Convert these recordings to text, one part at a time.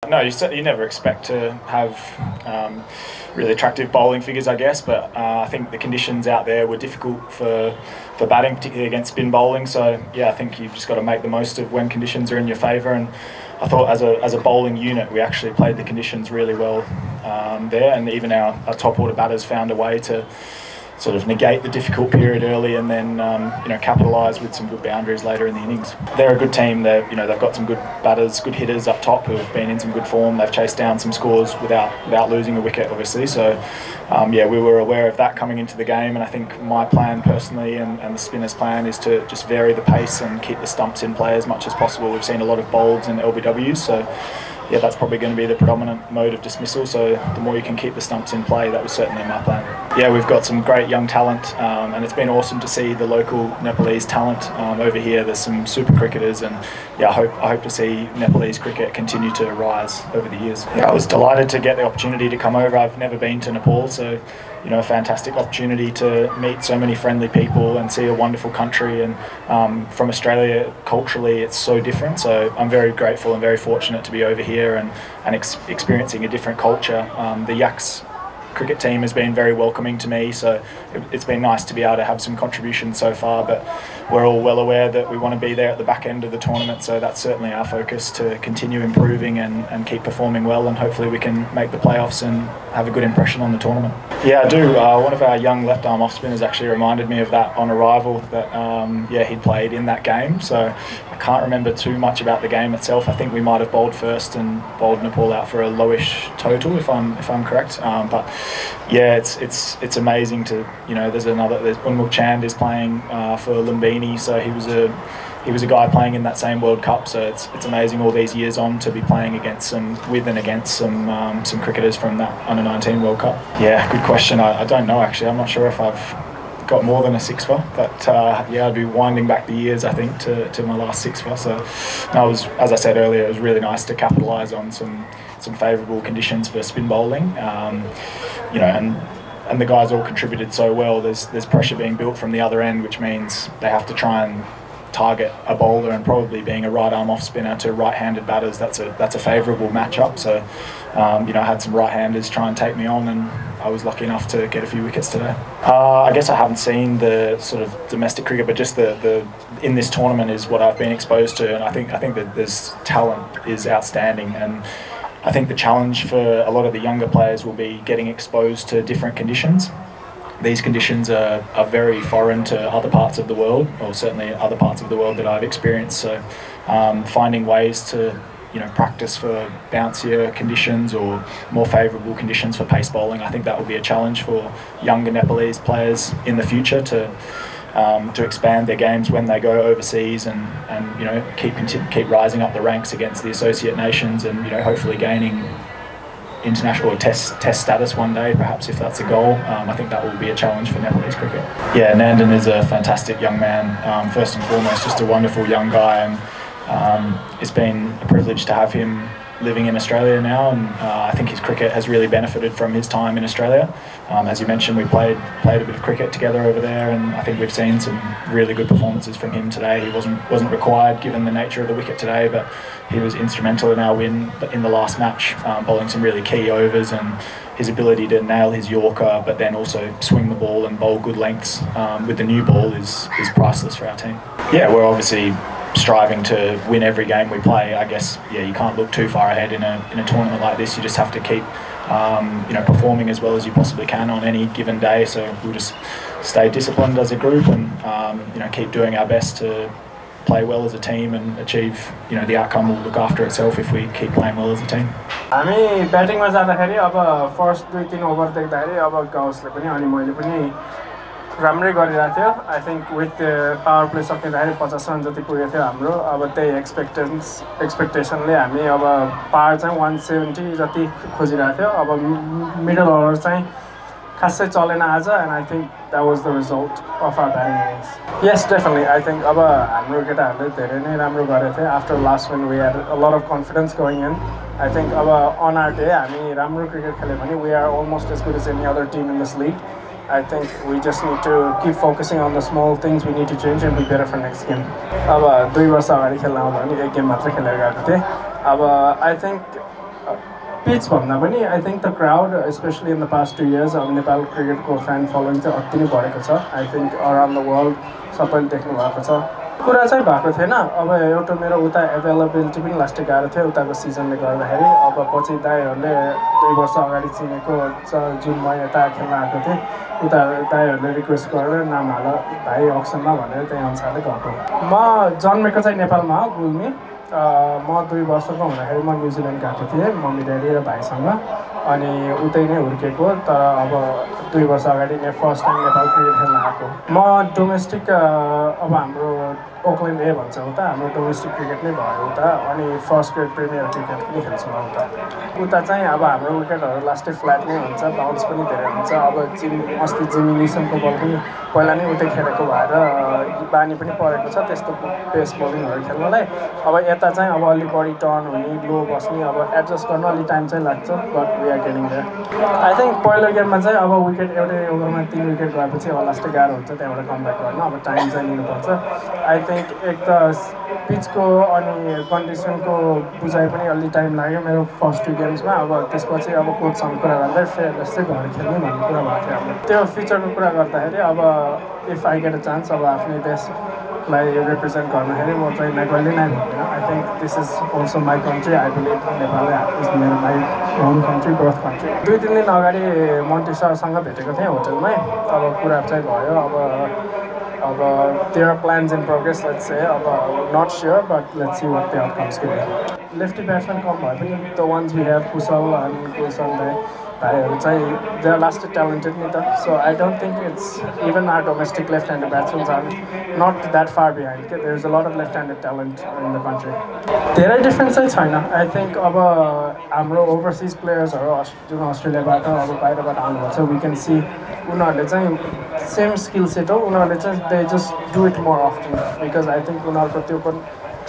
No, you never expect to have really attractive bowling figures, I guess, but I think the conditions out there were difficult for batting, particularly against spin bowling. So yeah, I think you've just got to make the most of when conditions are in your favour. And I thought as a bowling unit, we actually played the conditions really well there, and even our top order batters found a way to sort of negate the difficult period early and then capitalise with some good boundaries later in the innings. They're a good team. They've got some good batters, good hitters up top who have been in some good form. They've chased down some scores without losing a wicket, obviously. So we were aware of that coming into the game, and I think my plan personally and the spinners' plan is to just vary the pace and keep the stumps in play as much as possible. We've seen a lot of bolds and LBWs, so yeah, that's probably going to be the predominant mode of dismissal. So the more you can keep the stumps in play, that was certainly my plan. Yeah, we've got some great young talent, and it's been awesome to see the local Nepalese talent over here. There's some super cricketers, and yeah, I hope to see Nepalese cricket continue to rise over the years. Yeah, I was delighted to get the opportunity to come over. I've never been to Nepal, so a fantastic opportunity to meet so many friendly people and see a wonderful country. And from Australia, culturally, it's so different. So I'm very grateful and very fortunate to be over here and experiencing a different culture. The Yaks cricket team has been very welcoming to me, so it's been nice to be able to have some contributions so far, but we're all well aware that we want to be there at the back end of the tournament, so that's certainly our focus, to continue improving and keep performing well, and hopefully we can make the playoffs and have a good impression on the tournament. Yeah, I do. One of our young left arm off spinners actually reminded me of that on arrival, that he'd played in that game, so I can't remember too much about the game itself. I think we might have bowled first and bowled Nepal out for a lowish total, if I'm correct. But yeah, it's amazing to there's Unmuk Chand is playing for Lumbini, so he was a guy playing in that same World Cup. So it's amazing all these years on to be playing against some cricketers from that Under-19 World Cup. Yeah, good question. I don't know actually. I'm not sure if I've got more than a six-for, but yeah, I'd be winding back the years, I think, to my last six-for. So as I said earlier, it was really nice to capitalise on some favourable conditions for spin bowling, and the guys all contributed so well. There's pressure being built from the other end, which means they have to try and target a bowler, and probably being a right arm off spinner to right-handed batters, that's a favourable matchup. So I had some right-handers try and take me on, and I was lucky enough to get a few wickets today. I guess I haven't seen the sort of domestic cricket, but just the in this tournament is what I've been exposed to, and I think that there's talent is outstanding, and I think the challenge for a lot of the younger players will be getting exposed to different conditions. These conditions are very foreign to other parts of the world, or certainly other parts of the world that I've experienced. So finding ways to practice for bouncier conditions or more favourable conditions for pace bowling, I think that will be a challenge for younger Nepalese players in the future to expand their games when they go overseas and keep rising up the ranks against the associate nations, and hopefully gaining international or test status one day, perhaps, if that's a goal. I think that will be a challenge for Nepalese cricket. Yeah, Nandan is a fantastic young man. First and foremost, just a wonderful young guy, and it's been a privilege to have him living in Australia now, and I think his cricket has really benefited from his time in Australia. As you mentioned, we played a bit of cricket together over there, and I think we've seen some really good performances from him today. He wasn't required given the nature of the wicket today, but he was instrumental in our win in the last match, bowling some really key overs, and his ability to nail his Yorker but then also swing the ball and bowl good lengths with the new ball is priceless for our team. Yeah, we're obviously striving to win every game we play. I guess, yeah, you can't look too far ahead in a tournament like this. You just have to keep performing as well as you possibly can on any given day. So we'll just stay disciplined as a group and keep doing our best to play well as a team and achieve, the outcome will look after itself if we keep playing well as a team. हामी ब्याटिङमा जाँदाखेरि अब first 2-3 over देख्दाखेरि अब गाउसले पनि अनि मैले पनि राम्रै गरिरहेको थियो. I think with power play सकिँदाखेरि 50 रन जति पुगेको थियो हाम्रो. अब त्यही एक्सपेक्टेसनले हामी अब पावर चाहिँ 170 जति खोजिरहेको थियो. अब मिडल ओभर चाहिँ खासै चलेन आज, and I think that was the result of our batting innings. Yes, definitely I think अब हाम्रो केटाहरूले धेरै नै राम्रो गरेको थियो. After last win we had a lot of confidence going in. I think अब अन आवर डे हामी राम्रो क्रिकेट खेल्यो भने we are almost as good as any other team in this league. I think we just need to keep focusing on the small things we need to change and be better for next game. अब 2 वर्ष अगाडि खेल्न आउँदा पनि एक game मात्र खेलेर गएको थिएँ. अब I think पिच भन्दा पनि I think the crowd especially in the past 2 years अब नेपाल क्रिकेटको फ्यान फलोइङ चाहिँ अति नै बढेको छ I think around the world सबैले देख्नु भएको छ कुरा चाहिँ भएको थिएन अब एउटा मेरो उता एभाइलेबिलिटी पनि लास्टै गाह्रो थियो उताको सिजनले गर्दाखेरि अब पछि दाइहरूले 2 वर्ष अगाडि चिनेको जुन म यता खेल्न आएको थिएँ उता दाइहरूले रिक्वेस्ट गरेर नाम हाल भाइ अक्सनमा भनेर त्यही अनुसारले गएको म जन्मेको चाहिँ नेपालमा हो गुल्मी म 2 वर्षको हुँदाखेरि म न्युजिल्यान्ड गएको थिएँ मम्मी ड्याडी र भाइसँग अनि उतै नै हुर्केको तर अब 2 वर्ष अगाडि फर्स्ट टाइम नेपाल क्रिकेट खेल्न आएको म डोमेस्टिक अब हाम्रो ओकल्यान्ड ए भन्छ उता हाम्रो डोमेस्टिक क्रिकेट नै भयो उता अनि फर्स्ट ग्रेड प्रिमियर क्रिकेट पनि खेल्छु म उता चाहिँ अब हाम्रो विकेटहरू लास्टै फ्ल्याट नै हुन्छ बाउन्स पनि धेरै हुन्छ अब अस्ति जिमी निसनको बल पनि पहिला नै उतै खेलेको भएर बानी पनि परेको छ त्यस्तो पेस बलिङहरू खेल्नलाई अब यता चाहिँ अब अलि बढी टर्न हुने लो बस्ने अब एडजस्ट गर्न अलि टाइम चाहिँ लाग्छ but we are getting there I think पहिलो गेममा चाहिँ अब विकेट एउटै ओभरमा 3 विकेट गएपछि अब लास्टै गाह्रो हुन्छ त्यहाँबाट कमब्याक गर्न अब टाइम चाहिँ लिनुपर्छ आई थिङ्क एक त पिचको अनि कन्डिसनको बुझाइ पनि अलि टाइम लाग्यो मेरो फर्स्ट 2 गेम्समा अब त्यसपछि अब कोचसँग कुरा गर्दै फेयरलेस चाहिँ घर खेल्ने भन्ने कुरा भएको थियो अब त्यो फ्युचरको कुरा गर्दाखेरि अब if I get a chance अब आफ्नै देशलाई रिप्रेजेन्ट गर्दाखेरि म चाहिँ नेपाली नै भन्दिनँ I think this is also my country I believe Nepal is मेरो my home country birth country 2-3 दिन अगाडि मन्टी सरसँग भेटेको थिएँ होटलमै अब कुरा चाहिँ भयो अब there are plans in progress let's say not sure but let's see what the outcomes can be lefty batsman कम भए पनि the ones we have कुशल अनि कुलसन भाइहरू चाहिँ they are lasted talented नि त so I don't think it's even our domestic left-handed batsmen are not that far behind there's a lot of left-handed talent in the country धेरै difference चाहिँ छैन आई think अब हाम्रो ओभरसिज प्लेयर्सहरू जुन अस्ट्रेलियाबाट अब बाहिरबाट आउनुभएको छ वी क्यान सी उनीहरूले चाहिँ सेम स्किल सेट हो उनीहरूले चाहिँ they just do it more often because I think उनीहरूको त्यो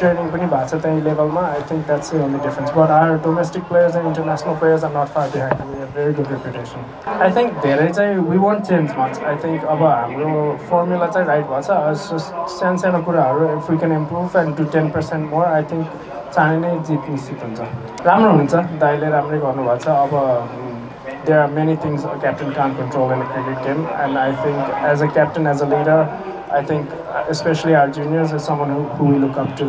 ट्रेनिङ पनि भएको छ त्यही लेभलमा I think that's the only difference but our domestic players and international players are not far behind we have very good reputation I think धेरै चाहिँ we won't change much I think अब हाम्रो formula चाहिँ right भएको छ सानो सानो कुराहरू if we can improve and do 10% more I think चाँडै नै जित निश्चित हुन्छ राम्रो हुन्छ दाइले राम्रै गर्नुभएको छ अब there are many things a captain can't control in a cricket game and I think as a captain, as a leader, I think especially our juniors is someone who we look up to.